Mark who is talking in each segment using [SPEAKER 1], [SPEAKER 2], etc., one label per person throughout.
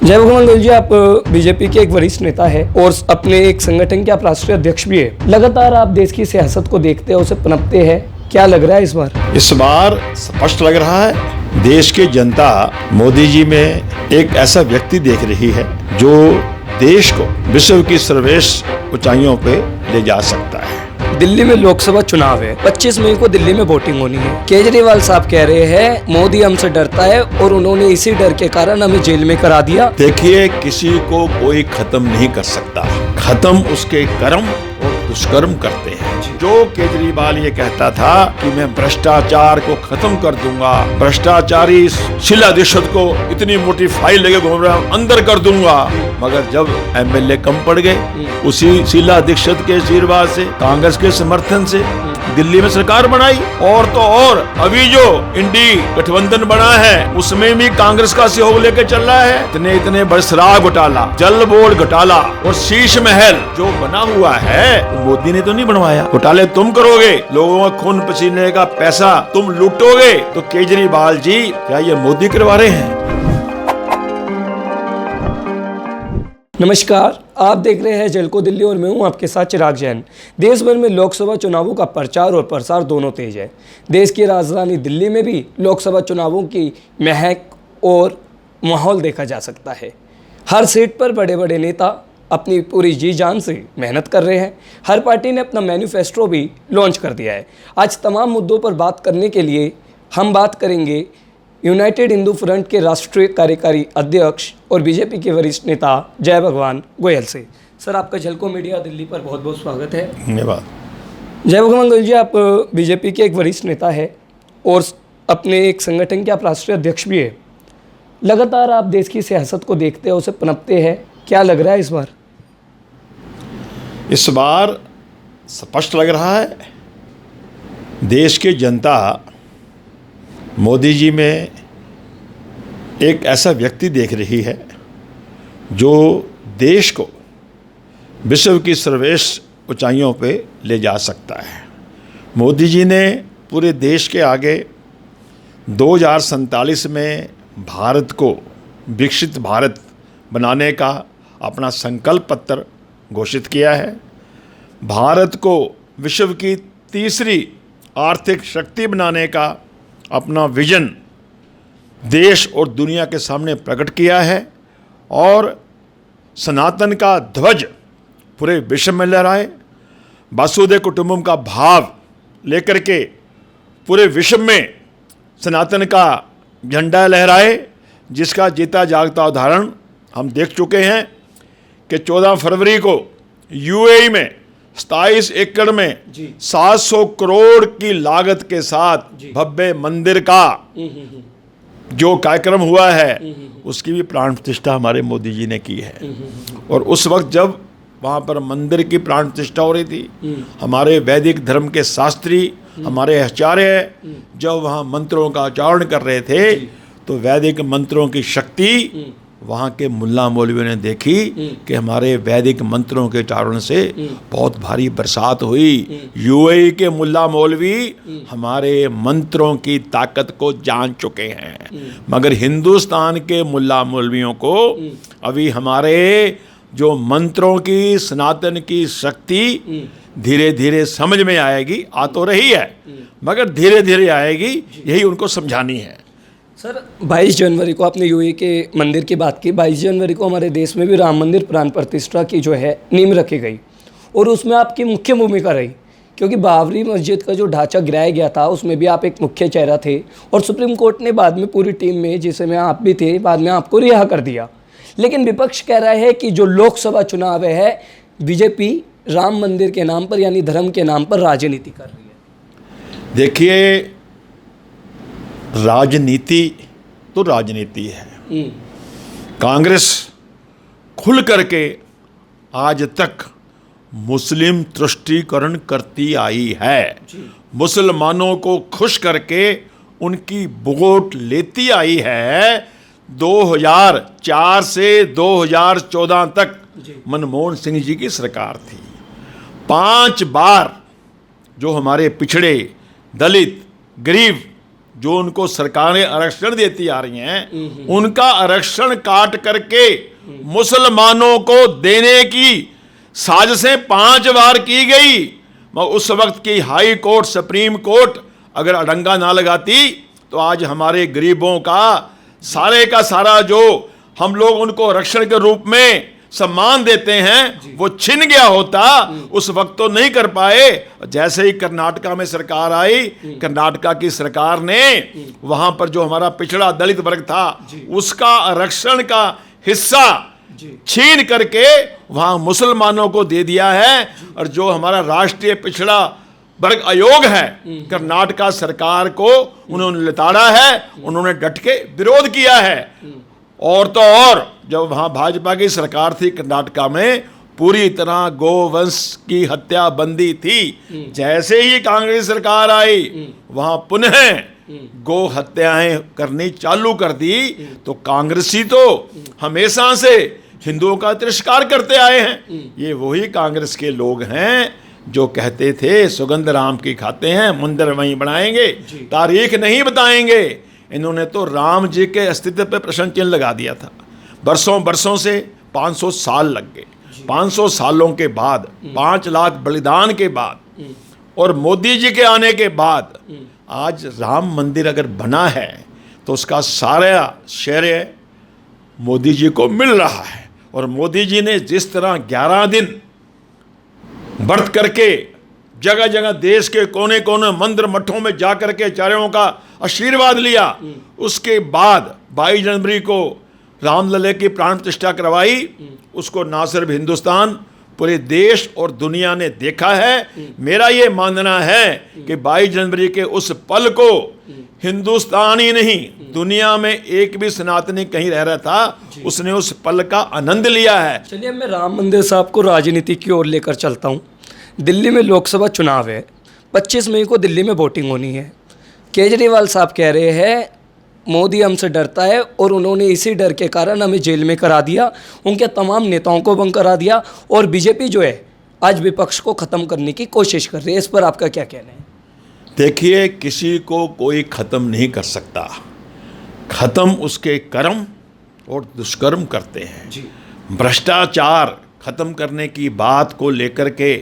[SPEAKER 1] जय मंगल जी, आप बीजेपी के एक वरिष्ठ नेता है और अपने एक संगठन के आप राष्ट्रीय अध्यक्ष भी है। लगातार आप देश की सियासत को देखते हैं, उसे पनपते हैं। क्या लग रहा है इस बार?
[SPEAKER 2] इस बार स्पष्ट लग रहा है, देश की जनता मोदी जी में एक ऐसा व्यक्ति देख रही है जो देश को विश्व की सर्वश्रेष्ठ ऊंचाइयों पे ले जा सकता है।
[SPEAKER 1] दिल्ली में लोकसभा चुनाव है, 25 मई को दिल्ली में वोटिंग होनी है। केजरीवाल साहब कह रहे हैं मोदी हमसे डरता है और उन्होंने इसी डर के कारण हमें जेल में करा दिया।
[SPEAKER 2] देखिए, किसी को कोई खत्म नहीं कर सकता, खत्म उसके कर्म और दुष्कर्म करते हैं। जो केजरीवाल ये कहता था कि मैं भ्रष्टाचार को खत्म कर दूंगा, भ्रष्टाचारी शीला दीक्षित को इतनी मोटी फाइल लेके घूम रहा हूं, अंदर कर दूंगा, मगर जब एमएलए कम पड़ गए, उसी शीला दीक्षित के आशीर्वाद से, कांग्रेस के समर्थन से दिल्ली में सरकार बनाई। और तो और अभी जो इंडी गठबंधन बना है उसमें भी कांग्रेस का सहयोग लेके चल रहा है। इतने बड़े शराब घोटाला, जल बोर्ड घोटाला और शीश महल जो बना हुआ है तो मोदी ने तो नहीं बनवाया। घोटाले तुम करोगे, लोगों का खून पसीने का पैसा तुम लूटोगे, तो केजरीवाल जी क्या ये मोदी करवा रहे हैं?
[SPEAKER 1] नमस्कार, आप देख रहे हैं जलको दिल्ली और मैं हूं आपके साथ चिराग जैन। देश भर में लोकसभा चुनावों का प्रचार और प्रसार दोनों तेज है। देश की राजधानी दिल्ली में भी लोकसभा चुनावों की महक और माहौल देखा जा सकता है। हर सीट पर बड़े बड़े नेता अपनी पूरी जी जान से मेहनत कर रहे हैं। हर पार्टी ने अपना मैनिफेस्टो भी लॉन्च कर दिया है। आज तमाम मुद्दों पर बात करने के लिए हम बात करेंगे यूनाइटेड हिंदू फ्रंट के राष्ट्रीय कार्यकारी अध्यक्ष और बीजेपी के वरिष्ठ नेता जय भगवान गोयल से। सर, आपका झलको मीडिया दिल्ली पर बहुत बहुत स्वागत है।
[SPEAKER 2] धन्यवाद।
[SPEAKER 1] जय भगवान गोयल जी, आप बीजेपी के एक वरिष्ठ नेता है और अपने एक संगठन के आप राष्ट्रीय अध्यक्ष भी है। लगातार आप देश की सियासत को देखते हैं, उसे पनपते हैं। क्या लग रहा है इस बार?
[SPEAKER 2] इस बार स्पष्ट लग रहा है, देश की जनता मोदी जी में एक ऐसा व्यक्ति देख रही है जो देश को विश्व की सर्वश्रेष्ठ ऊंचाइयों पे ले जा सकता है। मोदी जी ने पूरे देश के आगे 2047 में भारत को विकसित भारत बनाने का अपना संकल्प पत्र घोषित किया है। भारत को विश्व की तीसरी आर्थिक शक्ति बनाने का अपना विजन देश और दुनिया के सामने प्रकट किया है और सनातन का ध्वज पूरे विश्व में लहराए, वसुधैव कुटुंबकम का भाव लेकर के पूरे विश्व में सनातन का झंडा लहराए, जिसका जीता जागता उदाहरण हम देख चुके हैं कि 14 फरवरी को यूएई में 27 एकड़ में 700 करोड़ की लागत के साथ भव्य मंदिर का जो कार्यक्रम हुआ है उसकी भी प्राण प्रतिष्ठा हमारे मोदी जी ने की है। और उस वक्त जब वहाँ पर मंदिर की प्राण प्रतिष्ठा हो रही थी, हमारे वैदिक धर्म के शास्त्री, हमारे आचार्य जब वहाँ मंत्रों का उच्चारण कर रहे थे तो वैदिक मंत्रों की शक्ति वहाँ के मुल्ला मौलवियों ने देखी कि हमारे वैदिक मंत्रों के उच्चारण से बहुत भारी बरसात हुई। यूएई के मुल्ला मौलवी हमारे मंत्रों की ताकत को जान चुके हैं, मगर हिंदुस्तान के मुल्ला मौलवियों को अभी हमारे जो मंत्रों की, सनातन की शक्ति धीरे धीरे समझ में आएगी। आ तो रही है मगर धीरे धीरे आएगी, यही उनको समझानी है।
[SPEAKER 1] सर, 22 जनवरी को आपने यूएई के मंदिर की बात की। 22 जनवरी को हमारे देश में भी राम मंदिर प्राण प्रतिष्ठा की जो है नींव रखी गई और उसमें आपकी मुख्य भूमिका रही, क्योंकि बाबरी मस्जिद का जो ढांचा गिराया गया था उसमें भी आप एक मुख्य चेहरा थे और सुप्रीम कोर्ट ने बाद में पूरी टीम में, जिसमें आप भी थे, बाद में आपको रिहा कर दिया। लेकिन विपक्ष कह रहा है कि जो लोकसभा चुनाव है, बीजेपी राम मंदिर के नाम पर यानी धर्म के नाम पर राजनीति कर रही है।
[SPEAKER 2] देखिए, राजनीति तो राजनीति है। कांग्रेस खुल करके आज तक मुस्लिम तुष्टीकरण करती आई है, मुसलमानों को खुश करके उनकी वोट लेती आई है। 2004 से 2014 तक मनमोहन सिंह जी की सरकार थी। 5 बार जो हमारे पिछड़े, दलित, गरीब जो उनको सरकारें आरक्षण देती आ रही हैं, उनका आरक्षण काट करके मुसलमानों को देने की साजिशें 5 बार की गई। उस वक्त की हाई कोर्ट, सुप्रीम कोर्ट अगर अड़ंगा ना लगाती तो आज हमारे गरीबों का सारा जो हम लोग उनको आरक्षण के रूप में सम्मान देते हैं वो छिन गया होता। उस वक्त तो नहीं कर पाए। जैसे ही कर्नाटका में सरकार आई, कर्नाटका की सरकार ने वहां पर जो हमारा पिछड़ा दलित वर्ग था उसका आरक्षण का हिस्सा छीन करके वहां मुसलमानों को दे दिया है। और जो हमारा राष्ट्रीय पिछड़ा वर्ग आयोग है, कर्नाटका सरकार को उन्होंने लिताड़ा है, उन्होंने डट के विरोध किया है। और तो और जब वहां भाजपा की सरकार थी कर्नाटका में, पूरी तरह गोवंश की हत्या बंदी थी। जैसे ही कांग्रेस सरकार आई वहां पुनः गो हत्याएं करनी चालू कर दी। तो कांग्रेसी तो हमेशा से हिंदुओं का तिरस्कार करते आए हैं। ये वही कांग्रेस के लोग हैं जो कहते थे सुगंध राम की खाते हैं, मंदिर वहीं बनाएंगे, तारीख नहीं बताएंगे। इन्होंने तो राम जी के अस्तित्व पे प्रश्न चिन्ह लगा दिया था। बरसों से 500 साल लग गए। 500 सालों के बाद, 5 लाख बलिदान के बाद और मोदी जी के आने के बाद आज राम मंदिर अगर बना है तो उसका सारा श्रेय मोदी जी को मिल रहा है। और मोदी जी ने जिस तरह 11 दिन व्रत करके जगह जगह देश के कोने कोने मंदिर मठों में जाकर के आचार्यों का आशीर्वाद लिया, उसके बाद 22 जनवरी को रामलला की प्राण प्रतिष्ठा करवाई। उसको ना सिर्फ हिंदुस्तान, पूरे देश और दुनिया ने देखा है। मेरा ये मानना है कि 22 जनवरी के उस पल को हिंदुस्तान ही नहीं, दुनिया में एक भी सनातनी कहीं रह रहा था, उसने उस पल का आनंद लिया है।
[SPEAKER 1] चलिए, मैं राम मंदिर साहब को राजनीति की ओर लेकर चलता हूँ। दिल्ली में लोकसभा चुनाव है, 25 मई को दिल्ली में वोटिंग होनी है। केजरीवाल साहब कह रहे हैं मोदी हमसे डरता है और उन्होंने इसी डर के कारण हमें जेल में करा दिया, उनके तमाम नेताओं को बंद करा दिया और बीजेपी जो है आज विपक्ष को ख़त्म करने की कोशिश कर रही है। इस पर आपका क्या कहना है?
[SPEAKER 2] देखिए, किसी को कोई ख़त्म नहीं कर सकता। ख़त्म उसके कर्म और दुष्कर्म करते हैं जी। भ्रष्टाचार ख़त्म करने की बात को लेकर के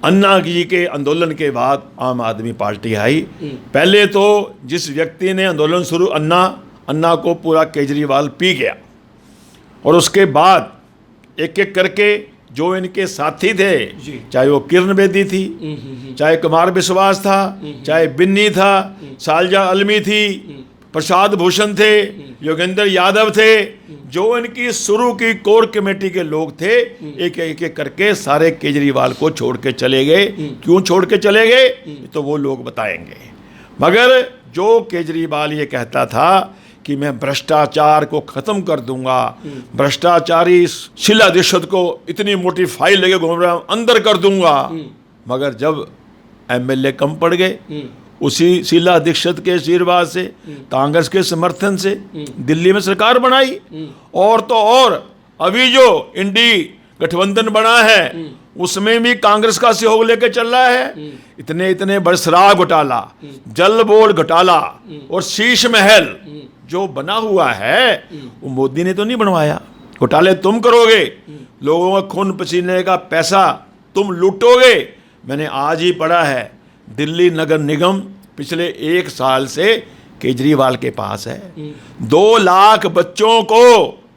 [SPEAKER 2] अन्ना जी के आंदोलन के बाद आम आदमी पार्टी आई। पहले तो जिस व्यक्ति ने आंदोलन शुरू, अन्ना को पूरा केजरीवाल पी गया। और उसके बाद एक एक करके जो इनके साथी थे, चाहे वो किरण बेदी थी, चाहे कुमार विश्वास था, चाहे बिन्नी था, सालजा अलमी थी, प्रसाद भूषण थे, योगेंद्र यादव थे, जो इनकी शुरू की कोर कमेटी के लोग थे, एक एक करके सारे केजरीवाल को छोड़ के चले गए। क्यों छोड़ के चले गए तो वो लोग बताएंगे। मगर जो केजरीवाल ये कहता था कि मैं भ्रष्टाचार को खत्म कर दूंगा, भ्रष्टाचारी शीला दीक्षित को इतनी मोटी फाइल लेके घूम रहा हूं, अंदर कर दूंगा। मगर जब एमएलए कम पड़ गए, उसी शीला दीक्षित के आशीर्वाद से, कांग्रेस के समर्थन से दिल्ली में सरकार बनाई। और तो और अभी जो इंडी गठबंधन बना है उसमें भी कांग्रेस का सहयोग लेकर चल रहा है। इतने बड़े शराब घोटाला, जल बोर्ड घोटाला और शीश महल जो बना हुआ है वो मोदी ने तो नहीं बनवाया। घोटाले तुम करोगे, लोगों का खून पसीने का पैसा तुम लूटोगे। मैंने आज ही पढ़ा है दिल्ली नगर निगम पिछले 1 साल से केजरीवाल के पास है। 2 लाख बच्चों को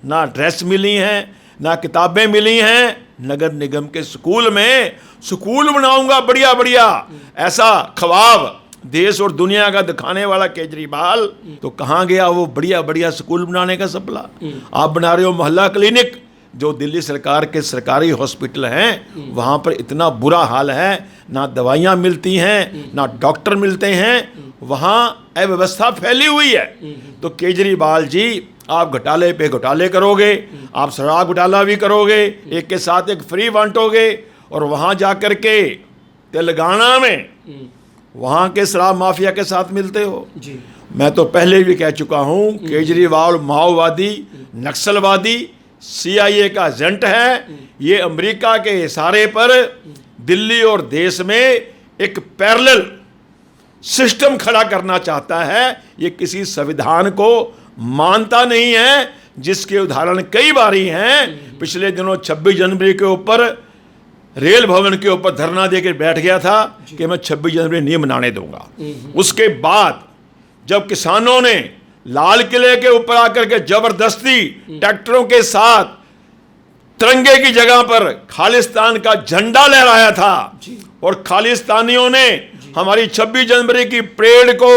[SPEAKER 2] ना ड्रेस मिली है, ना किताबें मिली हैं। नगर निगम के स्कूल में स्कूल बनाऊंगा बढ़िया बढ़िया, ऐसा ख्वाब देश और दुनिया का दिखाने वाला केजरीवाल, तो कहाँ गया वो बढ़िया बढ़िया स्कूल बनाने का सपना? आप बना रहे हो मोहल्ला क्लिनिक। जो दिल्ली सरकार के सरकारी हॉस्पिटल हैं वहाँ पर इतना बुरा हाल है, ना दवाइयाँ मिलती हैं, ना डॉक्टर मिलते हैं, वहाँ अव्यवस्था फैली हुई है। तो केजरीवाल जी, आप घोटाले पे घोटाले करोगे, आप शराब घोटाला भी करोगे, एक के साथ एक फ्री बांटोगे, और वहाँ जाकर के तेलंगाना में वहाँ के शराब माफिया के साथ मिलते हो जी। मैं तो पहले भी कह चुका हूँ, केजरीवाल माओवादी, नक्सलवादी, CIA का एजेंट है। ये अमेरिका के इशारे पर दिल्ली और देश में एक पैरेलल सिस्टम खड़ा करना चाहता है, ये किसी संविधान को मानता नहीं है, जिसके उदाहरण कई बारी हैं। पिछले दिनों 26 जनवरी के ऊपर रेल भवन के ऊपर धरना देकर बैठ गया था कि मैं 26 जनवरी नहीं मनाने दूंगा। उसके बाद जब किसानों ने लाल किले के ऊपर आकर के जबरदस्ती ट्रैक्टरों के साथ तिरंगे की जगह पर खालिस्तान का झंडा लहराया था और खालिस्तानियों ने हमारी 26 जनवरी की परेड को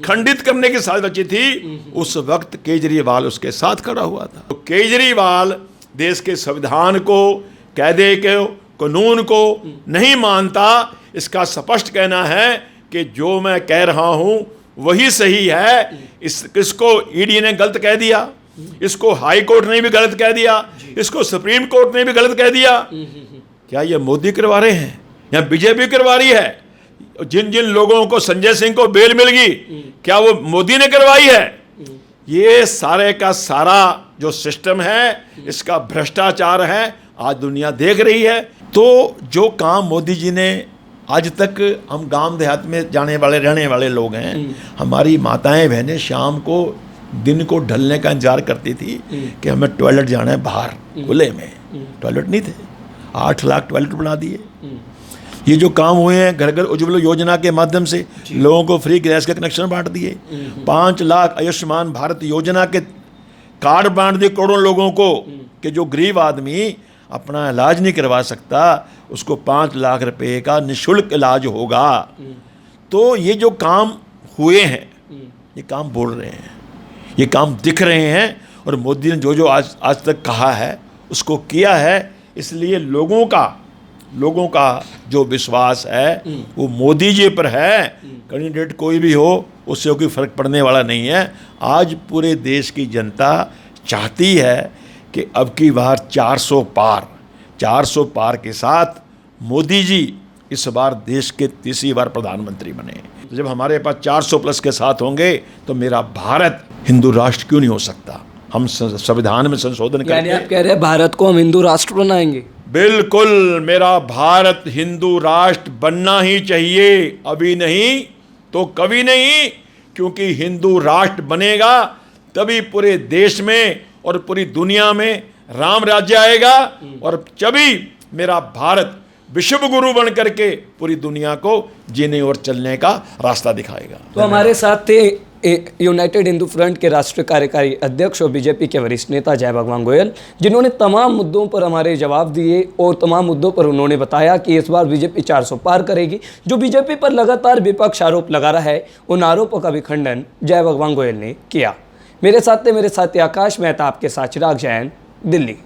[SPEAKER 2] खंडित करने की साजिश रची थी, उस वक्त केजरीवाल उसके साथ खड़ा हुआ था। तो केजरीवाल देश के संविधान को, कायदे के, कानून को नहीं मानता। इसका स्पष्ट कहना है कि जो मैं कह रहा हूं वही सही है। इसको ईडी ने गलत कह दिया, इसको हाई कोर्ट ने भी गलत कह दिया, इसको सुप्रीम कोर्ट ने भी गलत कह दिया। क्या ये मोदी करवा रहे हैं या बीजेपी करवा रही है? जिन जिन लोगों को, संजय सिंह को बेल मिल गई, क्या वो मोदी ने करवाई है? ये सारे का सारा जो सिस्टम है, इसका भ्रष्टाचार है, आज दुनिया देख रही है। तो जो काम मोदी जी ने, आज तक हम गांव देहात में जाने वाले, रहने वाले लोग हैं, हमारी माताएं बहनें शाम को, दिन को ढलने का इंतजार करती थी कि हमें टॉयलेट जाना है बाहर खुले में। टॉयलेट नहीं थे, 8 लाख टॉयलेट बना दिए। ये जो काम हुए हैं, घर घर उज्ज्वला योजना के माध्यम से लोगों को फ्री गैस के कनेक्शन बांट दिए, 5 लाख आयुष्मान भारत योजना के कार्ड बांट दिए करोड़ों लोगों को, कि जो गरीब आदमी अपना इलाज नहीं करवा सकता उसको 5 लाख रुपए का निःशुल्क इलाज होगा। तो ये जो काम हुए हैं, ये काम बोल रहे हैं, ये काम दिख रहे हैं, और मोदी ने जो जो आज तक कहा है उसको किया है। इसलिए लोगों का जो विश्वास है वो मोदी जी पर है। कैंडिडेट कोई भी हो उससे कोई फर्क पड़ने वाला नहीं है। आज पूरे देश की जनता चाहती है कि अब की बार 400 पार के साथ मोदी जी इस बार देश के तीसरी बार प्रधानमंत्री बने। तो जब हमारे पास 400 प्लस के साथ होंगे तो मेरा भारत हिंदू राष्ट्र क्यों नहीं हो सकता? हम संविधान में संशोधन
[SPEAKER 1] यानी आप कह रहे हैं भारत को हम हिंदू राष्ट्र बनाएंगे?
[SPEAKER 2] बिल्कुल, मेरा भारत हिंदू राष्ट्र बनना ही चाहिए, अभी नहीं तो कभी नहीं। क्योंकि हिंदू राष्ट्र बनेगा तभी पूरे देश में और पूरी दुनिया में राम राज्य आएगा, और तभी मेरा भारत विश्व गुरु बन करके पूरी दुनिया को जीने और चलने का रास्ता दिखाएगा।
[SPEAKER 1] तो हमारे साथ थे यूनाइटेड हिंदू फ्रंट के राष्ट्रीय कार्यकारी अध्यक्ष और बीजेपी के वरिष्ठ नेता जय भगवान गोयल, जिन्होंने तमाम मुद्दों पर हमारे जवाब दिए और तमाम मुद्दों पर उन्होंने बताया कि इस बार बीजेपी 400 पार करेगी। जो बीजेपी पर लगातार विपक्ष आरोप लगा रहा है, उन आरोपों का भी खंडन जय भगवान गोयल ने किया। मेरे साथी आकाश मेहता, आपके साथ चिराग जैन, दिल्ली।